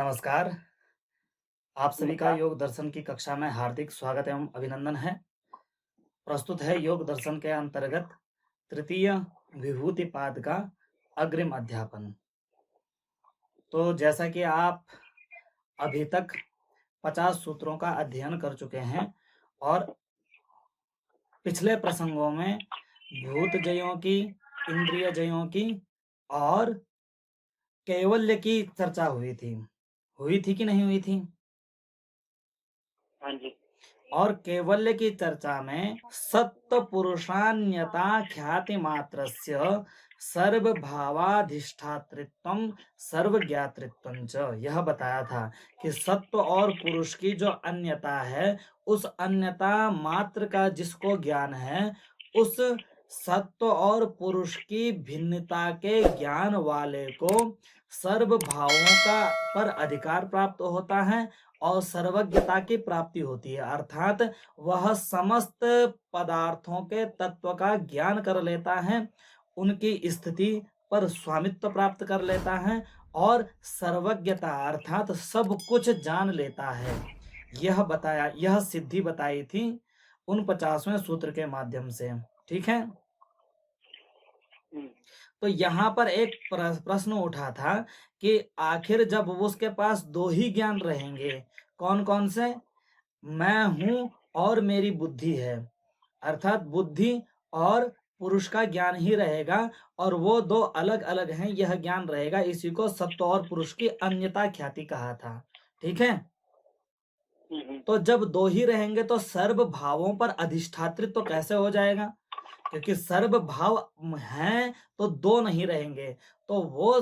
नमस्कार। आप सभी का नमस्कार। योग दर्शन की कक्षा में हार्दिक स्वागत एवं अभिनंदन है। प्रस्तुत है योग दर्शन के अंतर्गत तृतीय विभूति पाद का अग्रिम अध्यापन। तो जैसा कि आप अभी तक 50 सूत्रों का अध्ययन कर चुके हैं और पिछले प्रसंगों में भूत जयों की, इंद्रिय जयों की और कैवल्य की चर्चा हुई थी। हुई थी कि नहीं हुई थी? हाँ जी। और कैवल्य की चर्चा में सत्व पुरुषान्यता ख्याति मात्रस्य सर्वभावाधिष्ठातृत्वम सर्वज्ञातृत्वंच यह बताया था कि सत्व और पुरुष की जो अन्यता है, उस अन्यता मात्र का जिसको ज्ञान है, उस सत्व और पुरुष की भिन्नता के ज्ञान वाले को सर्व भावों का पर अधिकार प्राप्त होता है और सर्वज्ञता की प्राप्ति होती है। अर्थात वह समस्त पदार्थों के तत्व का ज्ञान कर लेता है, उनकी स्थिति पर स्वामित्व प्राप्त कर लेता है और सर्वज्ञता अर्थात सब कुछ जान लेता है। यह सिद्धि बताई थी उन 50वें सूत्र के माध्यम से। ठीक है? हुँ। तो यहाँ पर एक प्रश्न उठा था कि आखिर जब उसके पास दो ही ज्ञान रहेंगे, कौन कौन से? मैं हूं और मेरी बुद्धि है। अर्थात बुद्धि और पुरुष का ज्ञान ही रहेगा और वो दो अलग अलग हैं, यह ज्ञान रहेगा। इसी को सत्व और पुरुष की अन्यता ख्याति कहा था। ठीक है? हुँ, हुँ। तो जब दो ही रहेंगे तो सर्व भावों पर अधिष्ठातृत्व तो कैसे हो जाएगा? क्योंकि सर्व भाव हैं तो दो नहीं रहेंगे। तो वो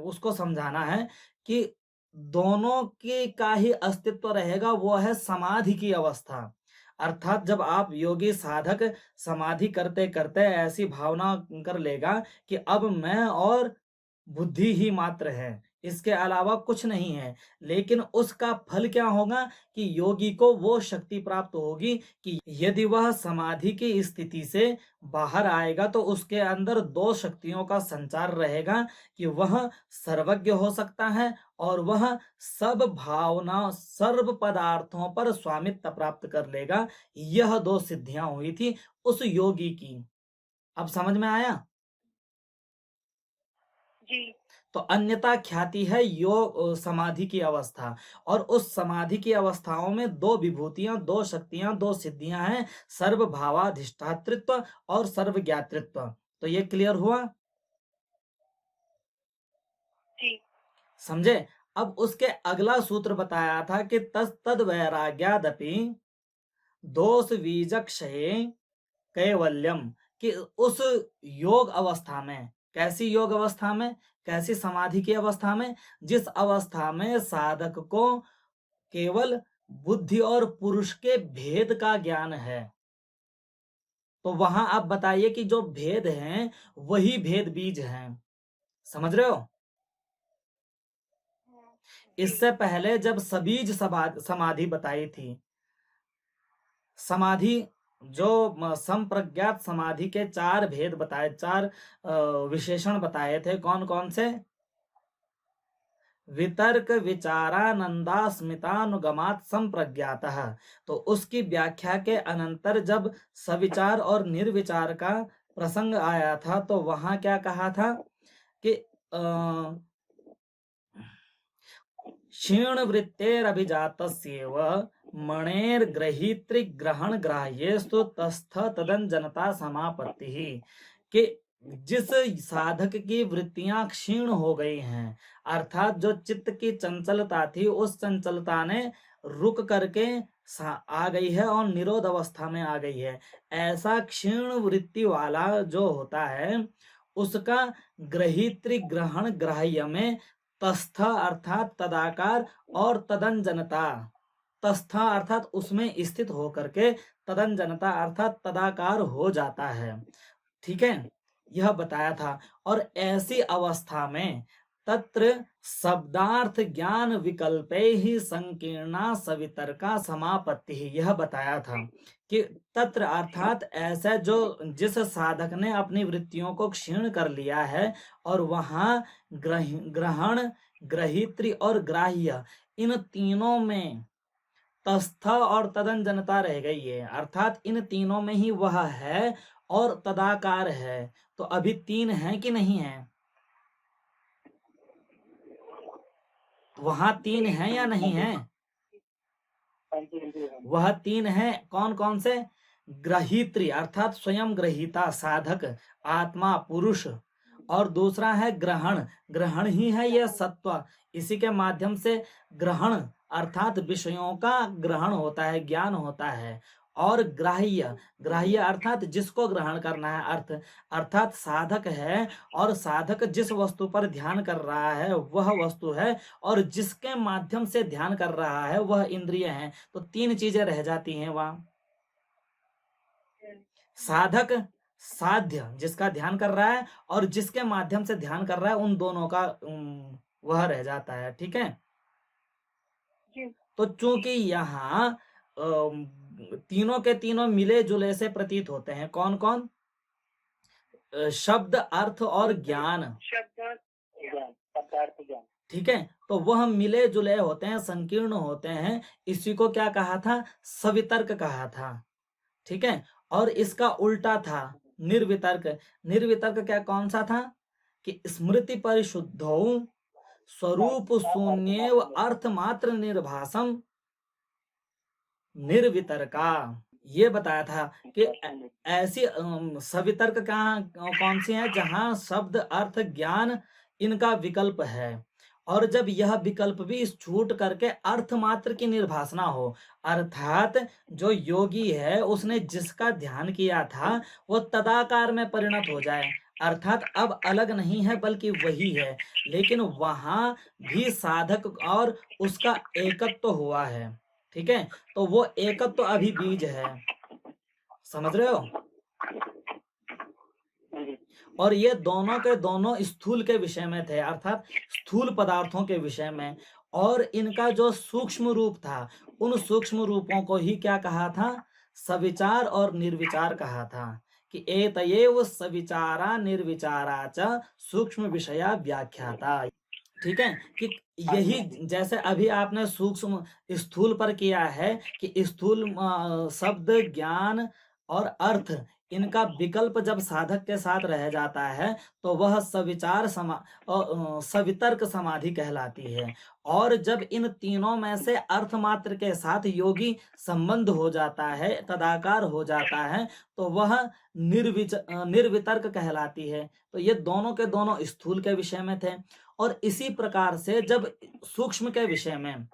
उसको समझाना है कि दोनों की का ही अस्तित्व रहेगा, वो है समाधि की अवस्था। अर्थात जब आप योगी साधक समाधि करते करते ऐसी भावना कर लेगा कि अब मैं और बुद्धि ही मात्र है, इसके अलावा कुछ नहीं है। लेकिन उसका फल क्या होगा कि योगी को वो शक्ति प्राप्त होगी कि यदि वह समाधि की स्थिति से बाहर आएगा तो उसके अंदर दो शक्तियों का संचार रहेगा कि वह सर्वज्ञ हो सकता है और वह सब भावना सर्व पदार्थों पर स्वामित्व प्राप्त कर लेगा। यह दो सिद्धियां हुई थी उस योगी की। अब समझ में आया? जी। तो अन्यता ख्याति है समाधि की अवस्था। और उस समाधि की अवस्थाओं में दो विभूतियां, दो शक्तियां, दो सिद्धियां हैं, सर्व भावाधिष्ठातृत्व और सर्व ज्ञातृत्व। तो ये क्लियर हुआ? जी। समझे? अब उसके अगला सूत्र बताया था कि तद वैराग्यादपि दोष बीजक्षये कैवल्यम, कि उस योग अवस्था में, कैसी योग अवस्था में, कैसी समाधि की अवस्था में, जिस अवस्था में साधक को केवल बुद्धि और पुरुष के भेद का ज्ञान है, तो वहां आप बताइए कि जो भेद हैं वही भेद बीज हैं। समझ रहे हो? जी। इससे पहले जब समाधि बताई थी, समाधि जो संप्रज्ञात समाधि के चार भेद बताए, चार विशेषण बताए थे, कौन कौन से? वितर्क विचारानंदास्मितानुगमात संप्रज्ञातः। तो उसकी व्याख्या के अनंतर जब सविचार और निर्विचार का प्रसंग आया था तो वहां क्या कहा था कि क्षीण वृत्तेरभिजातस्येव मणेर्ग्रहीतृग्रहण ग्राह्यस्तु तस्थ तदंजनता समापत्ति, कि जिस साधक की वृत्तियां क्षीण हो गई हैं, अर्थात जो चित्त की चंचलता थी उस चंचलता ने रुक करके आ गई है और निरोध अवस्था में आ गई है, ऐसा क्षीण वृत्ति वाला जो होता है उसका ग्रहीतृ ग्रहण ग्राह्य में तस्थ अर्थात तदाकार और तदंजनता, तस्थ अर्थात उसमें स्थित होकर के तदंजनता अर्थात तदाकार हो जाता है। ठीक है? यह बताया था। और ऐसी अवस्था में तत्र शब्दार्थ ज्ञान विकल्पे ही संकीर्णा सवितर्का समापत्ति ही, यह बताया था कि तत्र अर्थात ऐसा जो जिस साधक ने अपनी वृत्तियों को क्षीण कर लिया है और वहां ग्रहण, ग्रहित्री और ग्राह्य, इन तीनों में तस्थ और तदंजनता रह गई है। अर्थात इन तीनों में ही वह है और तदाकार है। तो अभी तीन है कि नहीं है? वहां तीन है या नहीं है? हाँ जी, हाँ जी, हाँ जी। वह तीन है, कौन कौन से? ग्रहित्री अर्थात स्वयं ग्रहीता साधक आत्मा पुरुष, और दूसरा है ग्रहण, ग्रहण ही है यह सत्व, इसी के माध्यम से ग्रहण अर्थात विषयों का ग्रहण होता है, ज्ञान होता है। और ग्राह्य, ग्राह्य अर्थात जिसको ग्रहण करना है, अर्थ अर्थात साधक है और साधक जिस वस्तु पर ध्यान कर रहा है वह वस्तु है, और जिसके माध्यम से ध्यान कर रहा है वह इंद्रिय है। तो तीन चीजें रह जाती हैं वहां। साधक, साध्य जिसका ध्यान कर रहा है, और जिसके माध्यम से ध्यान कर रहा है, उन दोनों का वह रह जाता है। ठीक है। जी, तो चूंकि यहाँ तीनों के तीनों मिले जुले से प्रतीत होते हैं, कौन कौन? शब्द, अर्थ और ज्ञान। ज्ञान, शब्दार्थ ज्ञान। ठीक है। तो वह मिले जुले होते हैं, संकीर्ण होते हैं। इसी को क्या कहा था? सवितर्क कहा था। ठीक है। और इसका उल्टा था निर्वितर्क। निर्वितर्क क्या कौन सा था? कि स्मृति परिशुद्धौ स्वरूप शून्येव अर्थ मात्र निर्भासम निर्वितर्का, ये बताया था कि ऐसी सवितर्क कौन सी है? जहां शब्द, अर्थ, ज्ञान इनका विकल्प है, और जब यह विकल्प भी छूट करके अर्थ मात्र की निर्भासना हो, अर्थात जो योगी है उसने जिसका ध्यान किया था वो तदाकार में परिणत हो जाए, अर्थात अब अलग नहीं है बल्कि वही है, लेकिन वहां भी साधक और उसका एकत्व हुआ है। ठीक है। तो वो एकत्व अभी बीज है, समझ रहे हो? हाँ जी, और ये दोनों के दोनों स्थूल के विषय में थे, अर्थात स्थूल पदार्थों के विषय में, और इनका जो सूक्ष्म रूप था, उन सूक्ष्म रूपों को ही क्या कहा था? सविचार और निर्विचार कहा था, कि एतयेव सविचारा निर्विचारा च सूक्ष्म विषया व्याख्याता। ठीक है। कि यही जैसे अभी आपने सूक्ष्म स्थूल पर किया है कि स्थूल शब्द, ज्ञान और अर्थ, इनका विकल्प जब साधक के साथ रह जाता है तो वह सवितर्क समाधि कहलाती है। और जब इन तीनों में से अर्थ मात्र के साथ योगी संबंध हो जाता है, तदाकार हो जाता है, तो वह निर्वितर्क कहलाती है। तो ये दोनों के दोनों स्थूल के विषय में थे। और इसी प्रकार से जब सूक्ष्म के विषय में,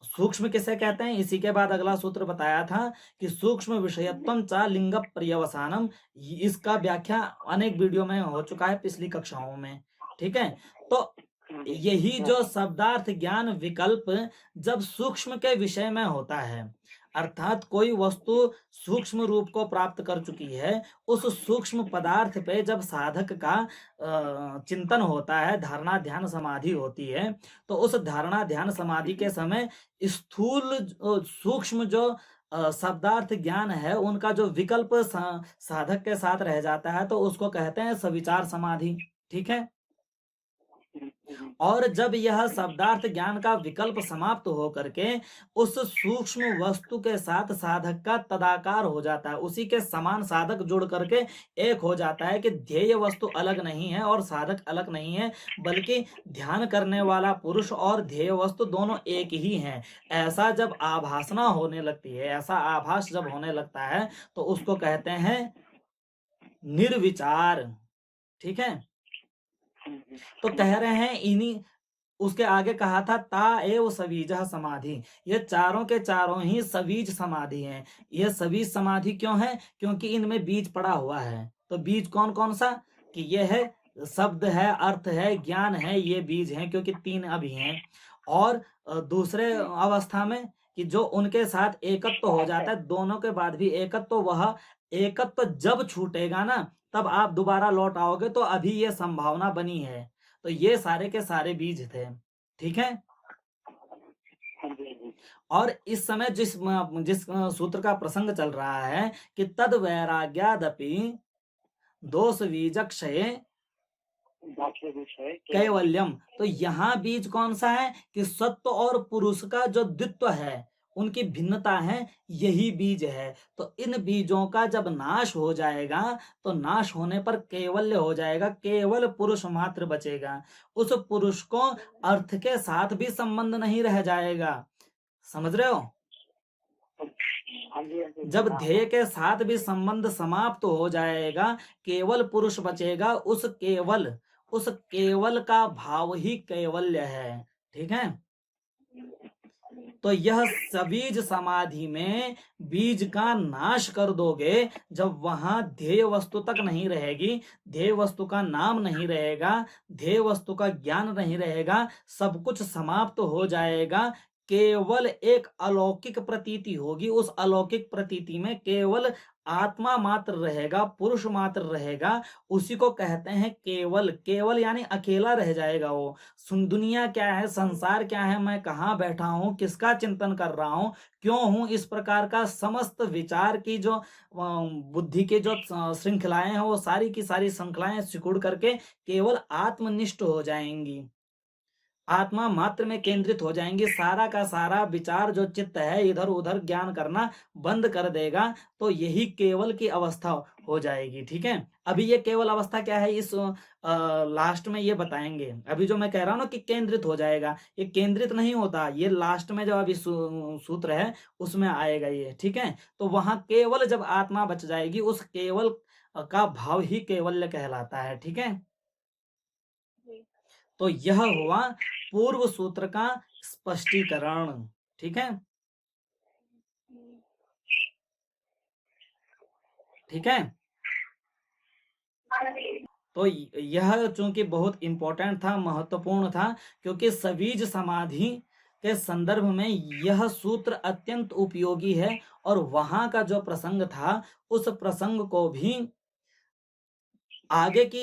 सूक्ष्म किसे कहते हैं, इसी के बाद अगला सूत्र बताया था कि सूक्ष्म विषयत्वम च लिंग पर्यवसानम, इसका व्याख्या अनेक वीडियो में हो चुका है पिछली कक्षाओं में। ठीक है। तो यही जो शब्दार्थ ज्ञान विकल्प जब सूक्ष्म के विषय में होता है, अर्थात कोई वस्तु सूक्ष्म रूप को प्राप्त कर चुकी है, उस सूक्ष्म पदार्थ पे जब साधक का चिंतन होता है, धारणा ध्यान समाधि होती है, तो उस धारणा ध्यान समाधि के समय स्थूल सूक्ष्म जो शब्दार्थ ज्ञान है, उनका जो विकल्प साधक के साथ रह जाता है, तो उसको कहते हैं सविचार समाधि। ठीक है। और जब यह शब्दार्थ ज्ञान का विकल्प समाप्त हो करके उस सूक्ष्म वस्तु के साथ साधक का तदाकार हो जाता है, उसी के समान साधक जुड़ करके एक हो जाता है कि ध्येय वस्तु अलग नहीं है और साधक अलग नहीं है, बल्कि ध्यान करने वाला पुरुष और ध्येय वस्तु दोनों एक ही हैं। ऐसा जब आभासना होने लगती है, ऐसा आभास जब होने लगता है, तो उसको कहते हैं निर्विचार। ठीक है। तो कह रहे हैं इन्हीं, उसके आगे कहा था ता एव सवीजः समाधि, ये चारों के चारों ही सवीज समाधि हैं। ये सवीज समाधि क्यों है? क्योंकि इनमें बीज पड़ा हुआ है। तो बीज कौन कौन सा? कि ये है शब्द है, अर्थ है, ज्ञान है, ये बीज हैं, क्योंकि तीन अभी हैं। और दूसरे अवस्था में कि जो उनके साथ एकत्व हो जाता है, दोनों के बाद भी एकत्व, वह एकत्व जब छूटेगा ना, तब आप दोबारा लौट आओगे, तो अभी ये संभावना बनी है। तो ये सारे के सारे बीज थे, ठीक है। हाँ जी, हाँ जी। और इस समय जिस सूत्र का प्रसंग चल रहा है कि तद वैराग्यादपि दोष बीजक्षये भाष्य विषय कैवल्यम, तो यहाँ बीज कौन सा है कि सत्व और पुरुष का जो द्वित्व है, उनकी भिन्नता है, यही बीज है। तो इन बीजों का जब नाश हो जाएगा तो नाश होने पर कैवल्य हो जाएगा, केवल पुरुष मात्र बचेगा। उस पुरुष को अर्थ के साथ भी संबंध नहीं रह जाएगा, समझ रहे हो। हाँ जी, हाँ जी। जब हाँ, ध्येय के साथ भी संबंध समाप्त हो जाएगा, केवल पुरुष बचेगा, उस केवल का भाव ही कैवल्य है, ठीक है। तो यह सबीज समाधि में बीज का नाश कर दोगे, जब वहां ध्येय वस्तु तक नहीं रहेगी, ध्येय वस्तु का नाम नहीं रहेगा, ध्येय वस्तु का ज्ञान नहीं रहेगा, सब कुछ समाप्त हो जाएगा, केवल एक अलौकिक प्रतीति होगी। उस अलौकिक प्रतीति में केवल आत्मा मात्र रहेगा, पुरुष मात्र रहेगा, उसी को कहते हैं केवल। केवल यानी अकेला रह जाएगा वो। दुनिया क्या है, संसार क्या है, मैं कहाँ बैठा हूँ, किसका चिंतन कर रहा हूँ, क्यों हूँ, इस प्रकार का समस्त विचार की जो बुद्धि के जो श्रृंखलाएं हैं, वो सारी की सारी श्रृंखलाएं सिकुड़ करके केवल आत्मनिष्ठ हो जाएंगी, आत्मा मात्र में केंद्रित हो जाएंगे। सारा का सारा विचार जो चित्त है इधर उधर ज्ञान करना बंद कर देगा, तो यही केवल की अवस्था हो जाएगी, ठीक है। अभी ये केवल अवस्था क्या है, इस लास्ट में ये बताएंगे। अभी जो मैं कह रहा हूँ ना कि केंद्रित हो जाएगा, ये केंद्रित नहीं होता, ये लास्ट में जो अभी सूत्र है उसमें आएगा ये, ठीक है। तो वहां केवल जब आत्मा बच जाएगी, उस केवल का भाव ही कैवल्य कहलाता है, ठीक है। तो यह हुआ पूर्व सूत्र का स्पष्टीकरण, ठीक है, ठीक है। तो यह चूंकि बहुत इंपॉर्टेंट था, महत्वपूर्ण था, क्योंकि सबीज समाधि के संदर्भ में यह सूत्र अत्यंत उपयोगी है, और वहां का जो प्रसंग था उस प्रसंग को भी आगे की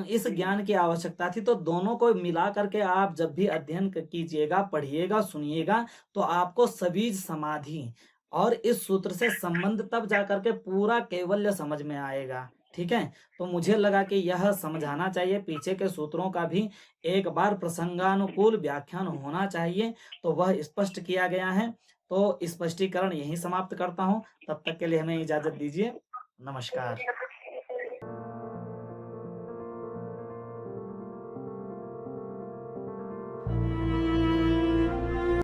इस ज्ञान की आवश्यकता थी। तो दोनों को मिला करके आप जब भी अध्ययन कीजिएगा, पढ़िएगा, सुनिएगा, तो आपको सबीज समाधि और इस सूत्र से संबंध तब जाकर के पूरा कैवल्य समझ में आएगा, ठीक है। तो मुझे लगा कि यह समझाना चाहिए, पीछे के सूत्रों का भी एक बार प्रसंगानुकूल व्याख्यान होना चाहिए, तो वह स्पष्ट किया गया है। तो स्पष्टीकरण यहीं समाप्त करता हूं, तब तक के लिए हमें इजाजत दीजिए, नमस्कार।